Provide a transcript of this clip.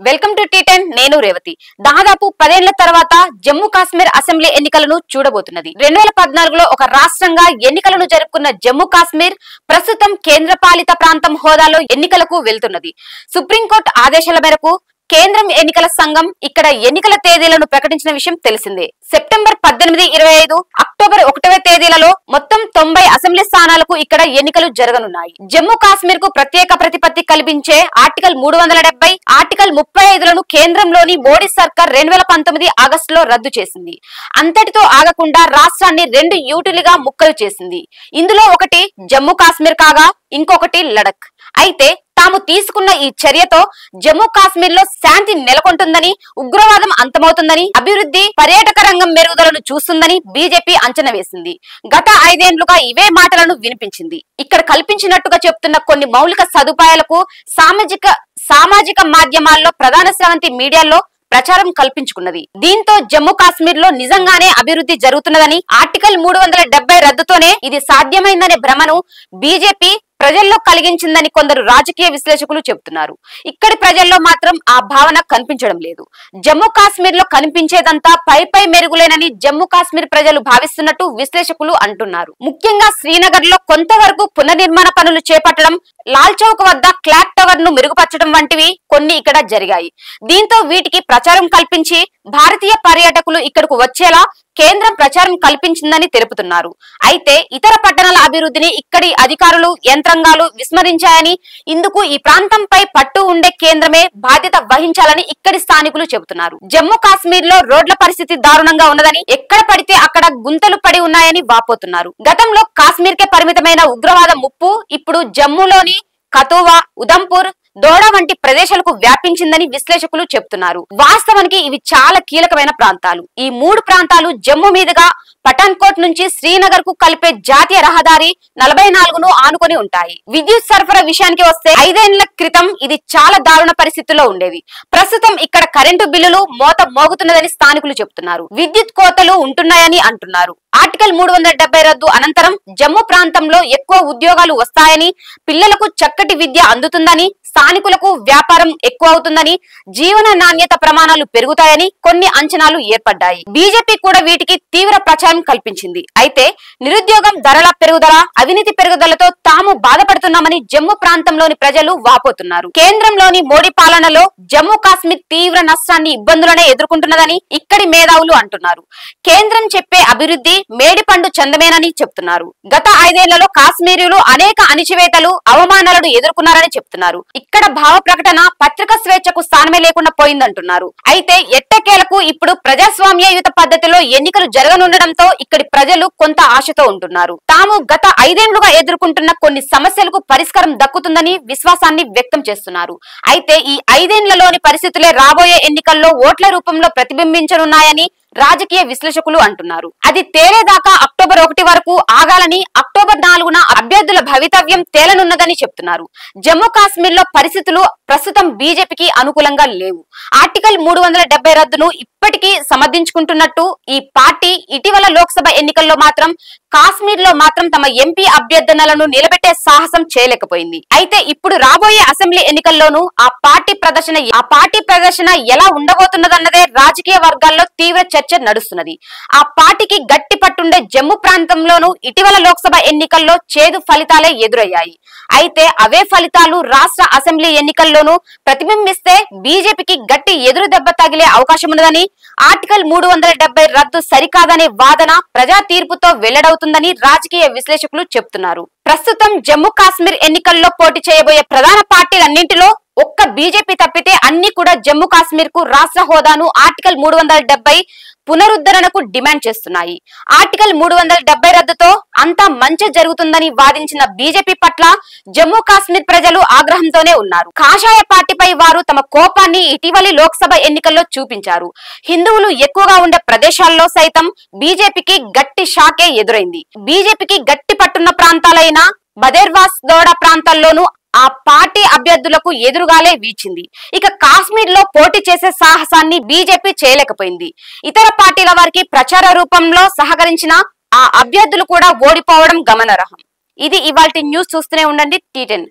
Welcome to టీ10 నేను రేవతి. దాదాపు 10 ఏళ్ల తర్వాత జమ్మూ కాశ్మీర్ అసెంబ్లీ ఎన్నికలను చూడబోతున్నది. 2014లో ఒక రాష్ట్రంగా ఎన్నికలను జరుపుకున్న జమ్మూ కాశ్మీర్ ప్రస్తుతం కేంద్రపాలిత ప్రాంతం హోదాలో ఎన్నికలకు వెళ్తున్నది. సుప్రీంకోర్టు ఆదేశాల మేరకు కేంద్రం ఎన్నికల సంఘం ఇక్కడ ఎన్నికల తేదీలను ప్రకటించిన విషయం తెలిసిందే. సెప్టెంబర్ 18, 25, అక్టోబర్ 1వ తేదీలలో మొత్తం 90 అసెంబ్లీ స్థానాలకు ఇక్కడ ఎన్నికలు జరగనున్నాయి. జమ్మూ కాశ్మీర్ కు ప్రత్యేక ప్రతిపత్తి కల్పించే ఆర్టికల్ 370, ఆర్టికల్ 35లను కేంద్రంలోని మోడీ సర్కార్ 2019 ఆగస్టులో రద్దు చేసింది. అంతటితో ఆగకుండా రాష్ట్రాన్ని 2 యూటీలుగా ముక్కలు చేసింది. ఇందులో ఒకటి జమ్మూ కాశ్మీర్ కాగా ఇంకొకటి లడక్. అయితే తాము తీసుకున్న ఈ చర్యతో జమ్మూ కాశ్మీర్ లో శాంతి నెలకొంటుందని, ఉగ్రవాదం అంతమవుతుందని, అభివృద్ధి, పర్యాటక రంగం మెరుగుదలను చూస్తుందని బీజేపీ అంచనా వేసింది. గత 5 ఏళ్లుగా ఇవే మాటలను వినిపించింది. ఇక్కడ కల్పించినట్టుగా చెప్తున్న కొన్ని మౌలిక సదుపాయాలకు సామాజిక మాధ్యమాల్లో ప్రధాన స్రవంతి మీడియాలో ప్రచారం కల్పించుకున్నది. దీంతో జమ్మూ కాశ్మీర్ లో నిజంగానే అభివృద్ధి జరుగుతున్నదని, ఆర్టికల్ 370 రద్దుతోనే ఇది సాధ్యమైందనే భ్రమను బీజేపీ ప్రజల్లో కలిగించిందని కొందరు రాజకీయ విశ్లేషకులు చెబుతున్నారు. ఇక్కడి ప్రజల్లో మాత్రం ఆ భావన కనిపించడం లేదు. జమ్మూ కాశ్మీర్ లో కనిపించేదంతా పై మెరుగులేనని జమ్మూ కాశ్మీర్ ప్రజలు భావిస్తున్నట్టు విశ్లేషకులు అంటున్నారు. ముఖ్యంగా శ్రీనగర్ లో కొంతవరకు పునర్నిర్మాణ పనులు చేపట్టడం, లాల్ చౌక్ వద్ద క్లాక్ టవర్ ను మెరుగుపరచడం వంటివి కొన్ని ఇక్కడ జరిగాయి. దీంతో వీటికి ప్రచారం కల్పించి భారతీయ పర్యాటకులు ఇక్కడకు వచ్చేలా కేంద్రం ప్రచారం కల్పించిందని తెలుపుతున్నారు. అయితే ఇతర పట్టణాల అభివృద్ధిని ఇక్కడి అధికారులు, యంత్రాంగాలు విస్మరించాయని, ఇందుకు ఈ ప్రాంతంపై పట్టు ఉండే కేంద్రమే బాధ్యత వహించాలని ఇక్కడి స్థానికులు చెబుతున్నారు. జమ్మూ కాశ్మీర్ లో రోడ్ల పరిస్థితి దారుణంగా ఉన్నదని, ఎక్కడ పడితే అక్కడ గుంతలు పడి ఉన్నాయని వాపోతున్నారు. గతంలో కాశ్మీర్ కే పరిమితమైన ఉగ్రవాద ముప్పు ఇప్పుడు జమ్మూలోని కథువా, ఉదంపూర్, దోడా వంటి ప్రదేశాలకు వ్యాపించిందని విశ్లేషకులు చెబుతున్నారు. వాస్తవానికి ఇవి చాలా కీలకమైన ప్రాంతాలు. ఈ 3 ప్రాంతాలు జమ్మూ మీదుగా పఠాన్కోట్ నుంచి శ్రీనగర్ కు కలిపే జాతీయ రహదారి 44ను ఆనుకొని ఉంటాయి. విద్యుత్ సరఫరా విషయానికి వస్తే 5 ఏళ్ల క్రితం ఇది చాలా దారుణ పరిస్థితుల్లో ఉండేది. ప్రస్తుతం ఇక్కడ కరెంటు బిల్లులు మోత మోగుతున్నదని స్థానికులు చెబుతున్నారు. విద్యుత్ కోతలు ఉంటున్నాయని అంటున్నారు. ఆర్టికల్ 370 రద్దు అనంతరం జమ్మూ ప్రాంతంలో ఎక్కువ ఉద్యోగాలు వస్తాయని, పిల్లలకు చక్కటి విద్య అందుతుందని, స్థానికులకు వ్యాపారం ఎక్కువ అవుతుందని, జీవన నాణ్యత ప్రమాణాలు పెరుగుతాయని కొన్ని అంచనాలు ఏర్పడ్డాయి. బీజేపీ కూడా వీటికి తీవ్ర ప్రచారం కల్పించింది. అయితే నిరుద్యోగం, ధరల పెరుగుదల, అవినీతి పెరుగుదలతో తాము బాధపడుతున్నామని జమ్మూ ప్రాంతంలోని ప్రజలు వాపోతున్నారు. కేంద్రంలోని మోడీ పాలనలో జమ్మూ కాశ్మీర్ తీవ్ర నష్టాన్ని, ఇబ్బందులనే ఎదుర్కొంటున్నదని ఇక్కడి మేధావులు అంటున్నారు. కేంద్రం చెప్పే అభివృద్ధి మేడి పండు చందమేనని చెప్తున్నారు. గత 5 ఏళ్లలో కాశ్మీరీలు అనేక అణిచివేతలు, అవమానాలను ఎదుర్కొన్నారని చెప్తున్నారు. ఇక్కడ భావ ప్రకటన, పత్రికా స్వేచ్ఛకు స్థానమే లేకుండా పోయిందంటున్నారు. అయితే ఎట్టకేలకు ఇప్పుడు ప్రజాస్వామ్యయుత పద్ధతిలో ఎన్నికలు జరగనుండడంతో ఇక్కడి ప్రజలు కొంత ఆశతో ఉంటున్నారు. తాము గత 5 ఏళ్లుగా ఎదుర్కొంటున్న కొన్ని సమస్యలకు పరిష్కారం దక్కుతుందని విశ్వాసాన్ని వ్యక్తం చేస్తున్నారు. అయితే ఈ 5 ఏళ్లలోని పరిస్థితులే రాబోయే ఎన్నికల్లో ఓట్ల రూపంలో ప్రతిబింబించనున్నాయని రాజకీయ విశ్లేషకులు అంటున్నారు. అది తేలేదాకా అక్టోబర్ 1 వరకు ఆగాలని, అక్టోబర్ 4న అభ్యర్థుల భవితవ్యం తేలనున్నదని చెప్తున్నారు. జమ్మూ కాశ్మీర్ లో పరిస్థితులు ప్రస్తుతం బీజేపీకి అనుకూలంగా లేవు. ఆర్టికల్ 370 రద్దును ఇప్పటికీ సమర్థించుకుంటున్నట్టు ఈ పార్టీ ఇటీవల లోక్సభ ఎన్నికల్లో మాత్రం కాశ్మీర్ లో మాత్రం తమ ఎంపీ అభ్యర్థనలను నిలబెట్టే సాహసం చేయలేకపోయింది. అయితే ఇప్పుడు రాబోయే అసెంబ్లీ ఎన్నికల్లోనూ ఆ పార్టీ ప్రదర్శన ఎలా ఉండబోతున్నదన్నదే రాజకీయ వర్గాల్లో తీవ్ర చర్చ నడుస్తున్నది. ఆ పార్టీకి గట్టి పట్టుండే జమ్మూ ప్రాంతంలోనూ ఇటీవల లోక్సభ ఎన్నికల్లో చేదు ఫలితాలే ఎదురయ్యాయి. అయితే అవే ఫలితాలు రాష్ట్ర అసెంబ్లీ ఎన్నికల్లోనూ ప్రతిబింబిస్తే బీజేపీకి గట్టి ఎదురు దెబ్బ తగిలే అవకాశం ఉన్నదని, ఆర్టికల్ 370 రద్దు సరికాదనే వాదన ప్రజా తీర్పుతో వెల్లడవుతుందని రాజకీయ విశ్లేషకులు చెబుతున్నారు. ప్రస్తుతం జమ్మూ కాశ్మీర్ ఎన్నికల్లో పోటీ చేయబోయే ప్రధాన పార్టీలన్నింటిలో ఒక్క బీజేపీ తప్పితే అన్ని కూడా జమ్మూ కాశ్మీర్ కు రాష్ట్ర హోదాను ఆర్టికల్ 370 పునరుద్ధరణకు డిమాండ్ చేస్తున్నాయి. ఆర్టికల్ 370 రద్దుతో అంతా మంచి జరుగుతుందని వాదించిన బీజేపీ పట్ల జమ్మూ కాశ్మీర్ ప్రజలు ఆగ్రహంతోనే ఉన్నారు. కాషాయ పార్టీపై వారు తమ కోపాన్ని ఇటీవలి లోక్సభ ఎన్నికల్లో చూపించారు. హిందువులు ఎక్కువగా ఉండే ప్రదేశాల్లో సైతం బీజేపీకి గట్టి షాకే ఎదురైంది. బీజేపీకి గట్టి పట్టున్న ప్రాంతాలైన బదేర్వాస్, దోడా ప్రాంతాల్లోనూ ఆ పార్టీ అభ్యర్థులకు ఎదురుగాలే వీచింది. ఇక కాశ్మీర్ లో పోటీ చేసే సాహసాన్ని బీజేపీ చేయలేకపోయింది. ఇతర పార్టీల వారికి ప్రచార రూపంలో సహకరించిన ఆ అభ్యర్థులు కూడా ఓడిపోవడం గమనార్హం. ఇది ఇవాల్టి న్యూస్. చూస్తూనే ఉండండి టీ10.